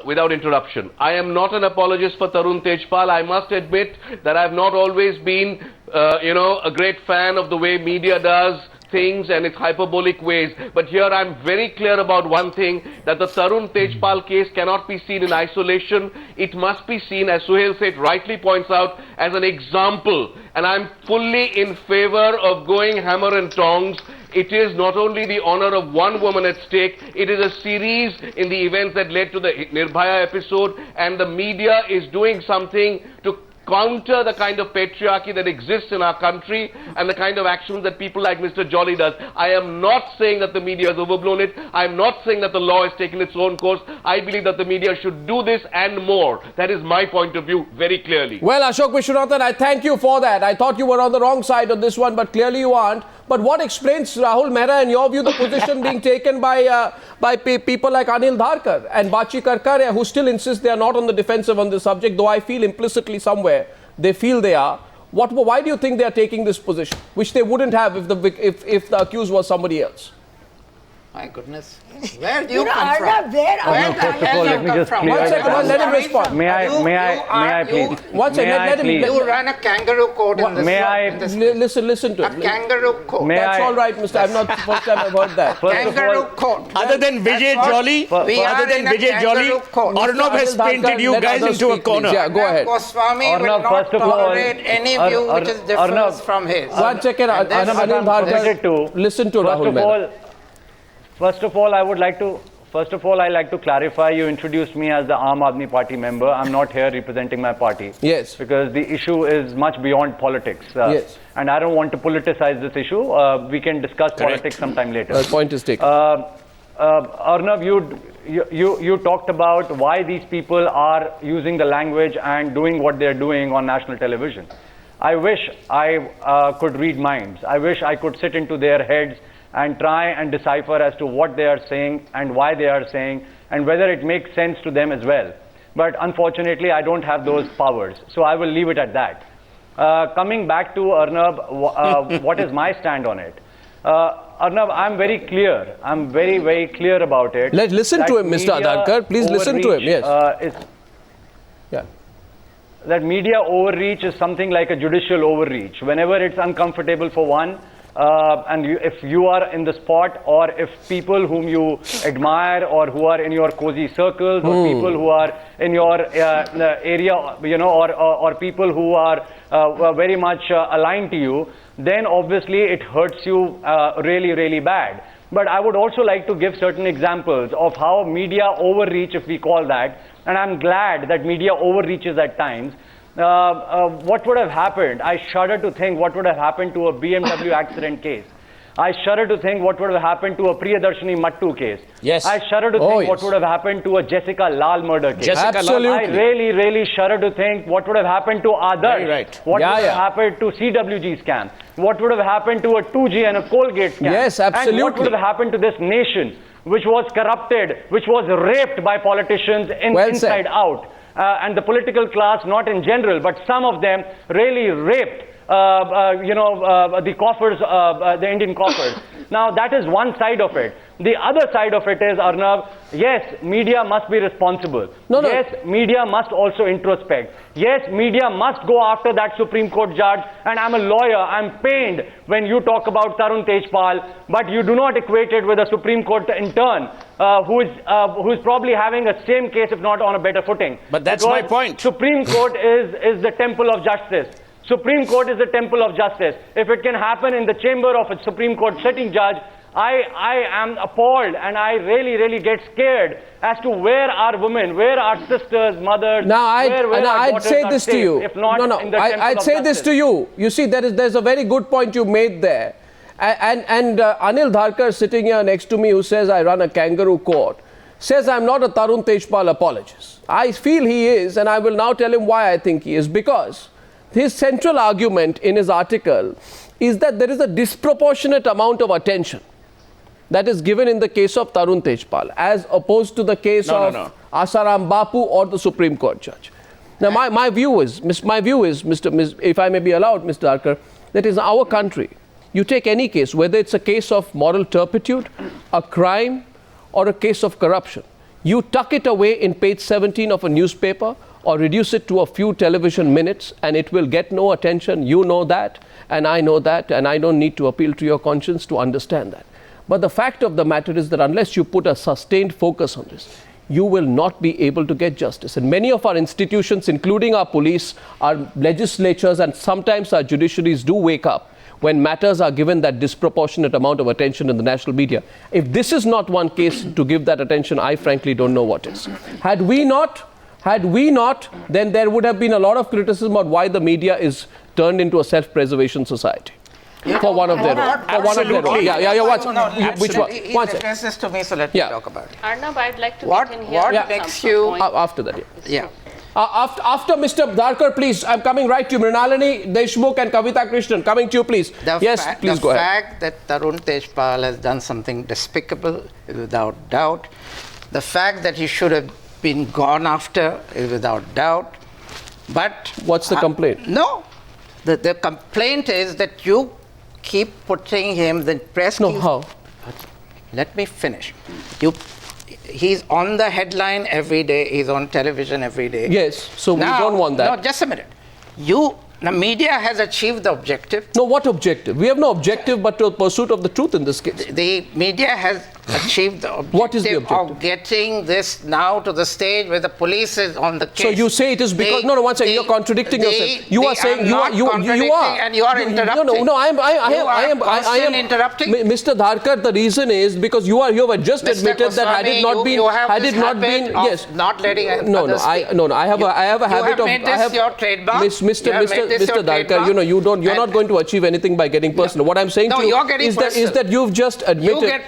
without interruption. I am not an apologist for Tarun Tejpal. I must admit that I have not always been, a great fan of the way media does things and its hyperbolic ways. But here I'm very clear about one thing, that the Tarun Tejpal case cannot be seen in isolation. It must be seen, as Suhel Seth rightly points out, as an example. And I'm fully in favor of going hammer and tongs. It is not only the honor of one woman at stake, it is a series in the events that led to the Nirbhaya episode, and the media is doing something to counter the kind of patriarchy that exists in our country and the kind of actions that people like Mr. Jolly does. I am not saying that the media has overblown it. I am not saying that the law has taken its own course. I believe that the media should do this and more. That is my point of view very clearly. Well, Ashok Vishwanathan, I thank you for that. I thought you were on the wrong side of this one, but clearly you aren't. But what explains, Rahul Mehra, in your view, the position being taken by people like Anil Dharker and Bachi Karkaria, who still insist they are not on the defensive on this subject, though I feel implicitly somewhere they feel they are. Why do you think they are taking this position, which they wouldn't have if the accused was somebody else? My goodness. Where do you come from? Arnab, where First of all, let me just clear One second, let him respond. May I please? One second, let him. You run a kangaroo court in this. Listen to a it. kangaroo court. That's all right, Mr. I'm not the first time I've heard that. Kangaroo court. Other than Vijay Jolly, Arnab has painted you guys into a corner. Yeah, go ahead. Goswami will not tolerate any view which is different from his. One second, Anil Dharker, listen to Rahul Mehra. First of all, I like to clarify, you introduced me as the Aam Aadmi Party member. I'm not here representing my party. Yes. Because the issue is much beyond politics. Yes. And I don't want to politicize this issue. We can discuss politics sometime later. Point is taken. Arnab, you talked about why these people are using the language and doing what they're doing on national television. I wish I could read minds. I wish I could sit into their heads and try and decipher as to what they are saying and why they are saying and whether it makes sense to them as well. But unfortunately, I don't have those powers. So I will leave it at that. Coming back to Arnab, what is my stand on it? Arnab, I'm very clear. I'm very, very clear about it. Let's listen to him, Mr. Dharker. Please listen to him. Yes. That media overreach is something like a judicial overreach. Whenever it's uncomfortable for one, if you are in the spot, or if people whom you admire or who are in your cozy circles, or people who are in your area, or people who are very much aligned to you, then obviously it hurts you really, really bad. But I would also like to give certain examples of how media overreach, if we call that, and I'm glad that media overreaches at times. What would have happened? I shudder to think what would have happened to a BMW accident case. I shudder to think what would have happened to a Priyadarshini Mattu case. Yes. I shudder to think what would have happened to a Jessica Lal murder case. Absolutely. I really, really shudder to think what would have happened to others. Very right. What would have happened to CWG scam. What would have happened to a 2G and a Colgate scam. Yes, absolutely. And what would have happened to this nation, which was corrupted, which was raped by politicians inside out. And the political class, not in general, but some of them really raped, the coffers, the Indian coffers. Now, that is one side of it. The other side of it is, Arnab, yes, media must be responsible. Yes, media must also introspect. Yes, media must go after that Supreme Court judge. And I'm a lawyer. I'm pained when you talk about Tarun Tejpal, but you do not equate it with a Supreme Court intern who is probably having the same case, if not on a better footing. But that's my point. Supreme Court is the temple of justice. Supreme Court is the temple of justice. If it can happen in the chamber of a Supreme Court sitting judge, I am appalled, and I really, really get scared as to where are women, where are sisters, mothers, I'd say this to you. If not in the temple I'd of say justice. this to you. You see, there's a very good point you made there. And Anil Dharker sitting here next to me, who says I run a kangaroo court, says I'm not a Tarun Tejpal apologist. I feel he is, and I will now tell him why I think he is. Because his central argument in his article is that there is a disproportionate amount of attention that is given in the case of Tarun Tejpal as opposed to the case of Asaram Bapu or the Supreme Court judge. Now, my view is, if I may be allowed, Mr. Dharker, that is our country. You take any case, whether it's a case of moral turpitude, a crime, or a case of corruption. You tuck it away in page 17 of a newspaper or reduce it to a few television minutes and it will get no attention. You know that and I know that, and I don't need to appeal to your conscience to understand that. But the fact of the matter is that unless you put a sustained focus on this, you will not be able to get justice. And many of our institutions, including our police, our legislatures, and sometimes our judiciaries do wake up when matters are given that disproportionate amount of attention in the national media. If this is not one case to give that attention, I frankly don't know what is. Had we not, then there would have been a lot of criticism on why the media is turned into a self-preservation society. For one of their own. Yeah. Which one? He addressed this to me, so let me talk about it. Arnab, I'd like to what get in here. What makes you... After that, yeah. After Mr. Dharker, please, I'm coming right to you. Mrunalini Deshmukh and Kavita Krishnan, coming to you, please. Please go ahead. The fact that Tarun Tejpal has done something despicable is without doubt. The fact that he should have been gone after is without doubt. But... What's the complaint? No. The complaint is that you keep putting him, the press... No, how? Let me finish. He's on the headline every day. He's on television every day. Yes, so we don't want that. No, just a minute. The media has achieved the objective. No, what objective? We have no objective but the pursuit of the truth in this case. The media has achieved the objective, what is the objective of getting this now to the stage where the police is on the case. So you say it is because... No, one second. You're contradicting yourself. You are saying... You are... And you are interrupting. No, I am interrupting. Mr. Dharker, the reason is because you have just Mr. admitted that had it not been... Yes. Not letting others speak. I have a habit of... You have made this your trademark. Mr. Dharker, you're not going to achieve anything by getting personal. What I'm saying to you is that you've just admitted...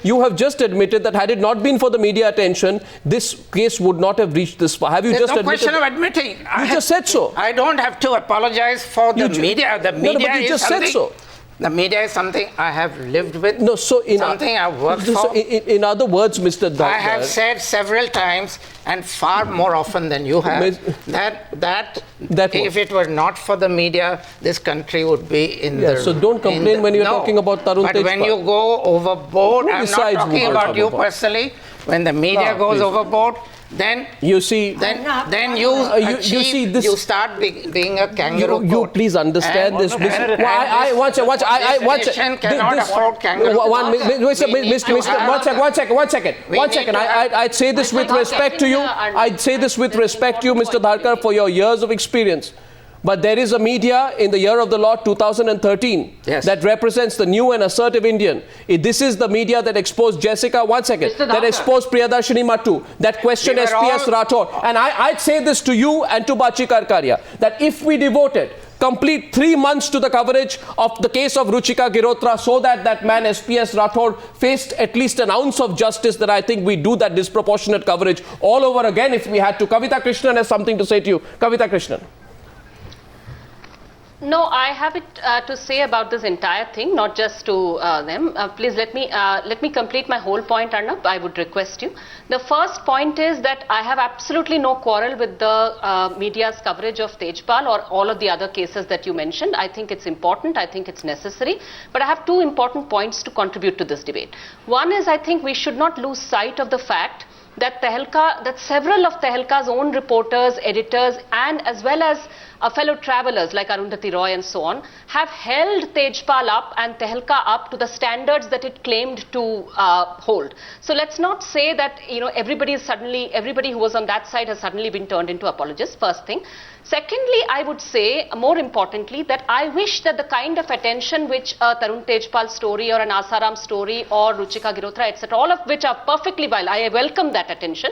You have just admitted that had it not been for the media attention, this case would not have reached this far. Have you just admitted? There's no question of admitting. You just said so. I don't have to apologize for the media. The media but you just said so. The media is something I have lived with. No, so something I've worked for. In other words, Mr. Dharker, I have said several times, and far more often than you have, that if it were not for the media, this country would be in the... So don't complain when you're talking about Tarun Tejpal. But when you go overboard, I'm not talking about you personally. When the media goes overboard, then you see, then you start being a kangaroo court. You please understand this. One second. I'd say this with respect to you. Mr. Dharker, for your years of experience. But there is a media in the year of the Lord 2013 that represents the new and assertive Indian. This is the media that exposed Jessica, that exposed Priyadarshini Mattu, that questioned SPS Rathore. And I'd say this to you and to Bachi Karkaria, that if we devoted complete 3 months to the coverage of the case of Ruchika Girotra so that that man SPS Rathore faced at least an ounce of justice, that I think we do that disproportionate coverage all over again if we had to. Kavita Krishnan has something to say to you. Kavita Krishnan. No, I have it to say about this entire thing, not just to them. Please let me complete my whole point, Arnab. I would request you. The first point is that I have absolutely no quarrel with the media's coverage of Tejpal or all of the other cases that you mentioned. I think it's important. I think it's necessary. But I have two important points to contribute to this debate. One is I think we should not lose sight of the fact that several of Tehelka's own reporters, editors, and as well as fellow travelers like Arundhati Roy and so on, have held Tejpal up and Tehelka up to the standards that it claimed to hold. So let's not say that everybody who was on that side has suddenly been turned into apologists, first thing. Secondly, I would say, more importantly, that I wish that the kind of attention which a Tarun Tejpal story or an Asaram story or Ruchika Girotra, etc., all of which are perfectly valid, I welcome that attention.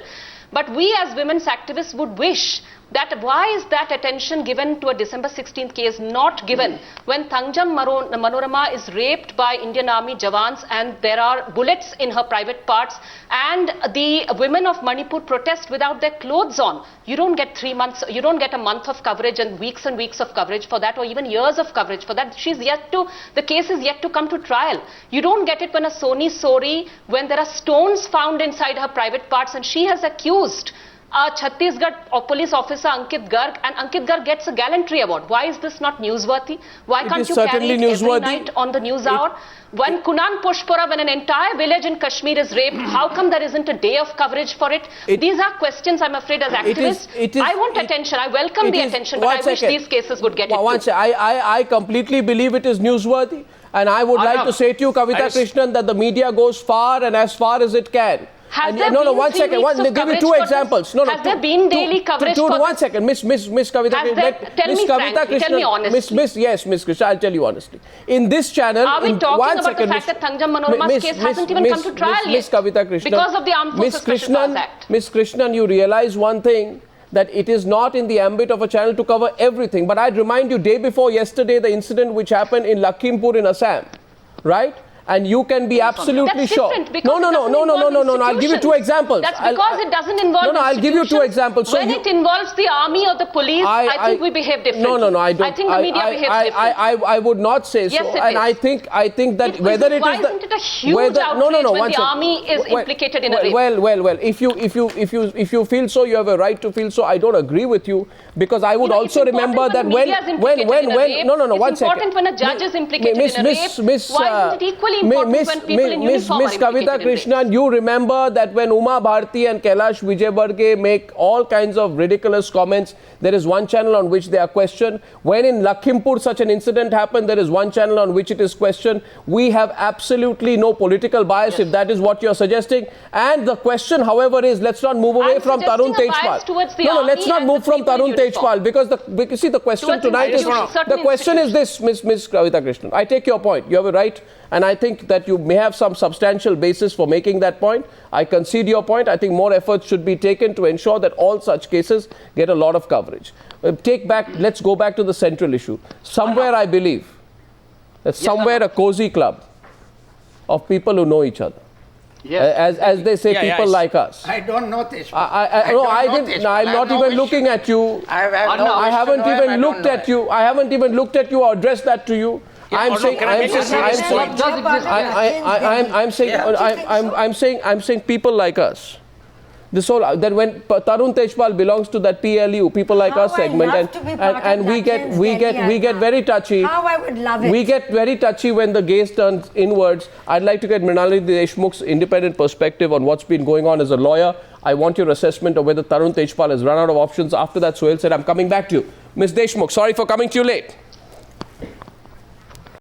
But we as women's activists would wish that why is that attention given to a December 16th case not given when Thangjam Manorama is raped by Indian Army Jawans and there are bullets in her private parts and the women of Manipur protest without their clothes on. You don't get 3 months, you don't get a month of coverage and weeks of coverage for that, or even years of coverage for that. The case is yet to come to trial. You don't get it when a Soni Sori, when there are stones found inside her private parts and she has accused Chhattisgarh police officer Ankit Garg, and Ankit Garg gets a gallantry award. Why is this not newsworthy? Why can't you carry it every night on the news hour? When Kunan Pushpura, when an entire village in Kashmir is raped, how come there isn't a day of coverage for it? These are questions, I'm afraid, as activists. I want attention. I welcome the attention, but I wish these cases would get it too. I completely believe it is newsworthy. And I would like to say to you, Kavita Krishnan, that the media goes far and as far as it can. Has there been 3 weeks of give me 2 examples. Has there been daily coverage for this? 1 second. Miss Kavita Krishnan. Tell me frankly, tell me honestly. Miss Krishnan, I'll tell you honestly. In this channel... Are we talking about the fact that Thanjam Manorama's case hasn't even come to trial yet? Miss Kavita Krishnan. Because of the Armed Forces Special Powers Act. Miss Krishnan, you realize one thing, that it is not in the ambit of a channel to cover everything. But I'd remind you, day before yesterday, the incident which happened in Lakhimpur in Assam, right? And you can be absolutely sure. No. I'll give you 2 examples. That's because it doesn't involve I'll give you 2 examples. So when it involves the army or the police, I think we behave differently. No, I don't. I think the media behaves differently. I would not say so. Yes, it and is. I think that whether it is why isn't it a huge outrage when the army is implicated in a rape? Well. If you feel so, you have a right to feel so. I don't agree with you, because I would also remember that when it's important when a judge is implicated in a rape. Why isn't it equally important when people in uniform Miss Kavita Krishnan, you remember that when Uma Bharti and Kailash Vijayvargiya make all kinds of ridiculous comments, there is one channel on which they are questioned. When in Lakhimpur such an incident happened, there is one channel on which it is questioned. We have absolutely no political bias, if that is what you're suggesting. And the question, however, is, let's not move away from Tarun Tejpal. No, let's not move from Tarun Tejpal, because the question tonight is, the question is this, Miss Kavita Krishnan. I take your point. You have a right. And I think that you may have some substantial basis for making that point. I concede your point. I think more efforts should be taken to ensure that all such cases get a lot of coverage. Let's go back to the central issue. Somewhere, I believe, that somewhere a cozy club of people who know each other. Yes. As they say, people like us. I don't know Tejpal. I'm not even looking at you. I haven't even looked at you. I haven't even looked at you or addressed that to you. I'm saying people like us. This whole that when Tarun Tejpal belongs to that PLU, people like us segment, and we get very touchy. How I would love it. We get very touchy when the gaze turns inwards. I'd like to get Mrunalini Deshmukh's independent perspective on what's been going on as a lawyer. I want your assessment of whether Tarun Tejpal has run out of options. After that, Suhel said, I'm coming back to you. Ms. Deshmukh, sorry for coming to you late.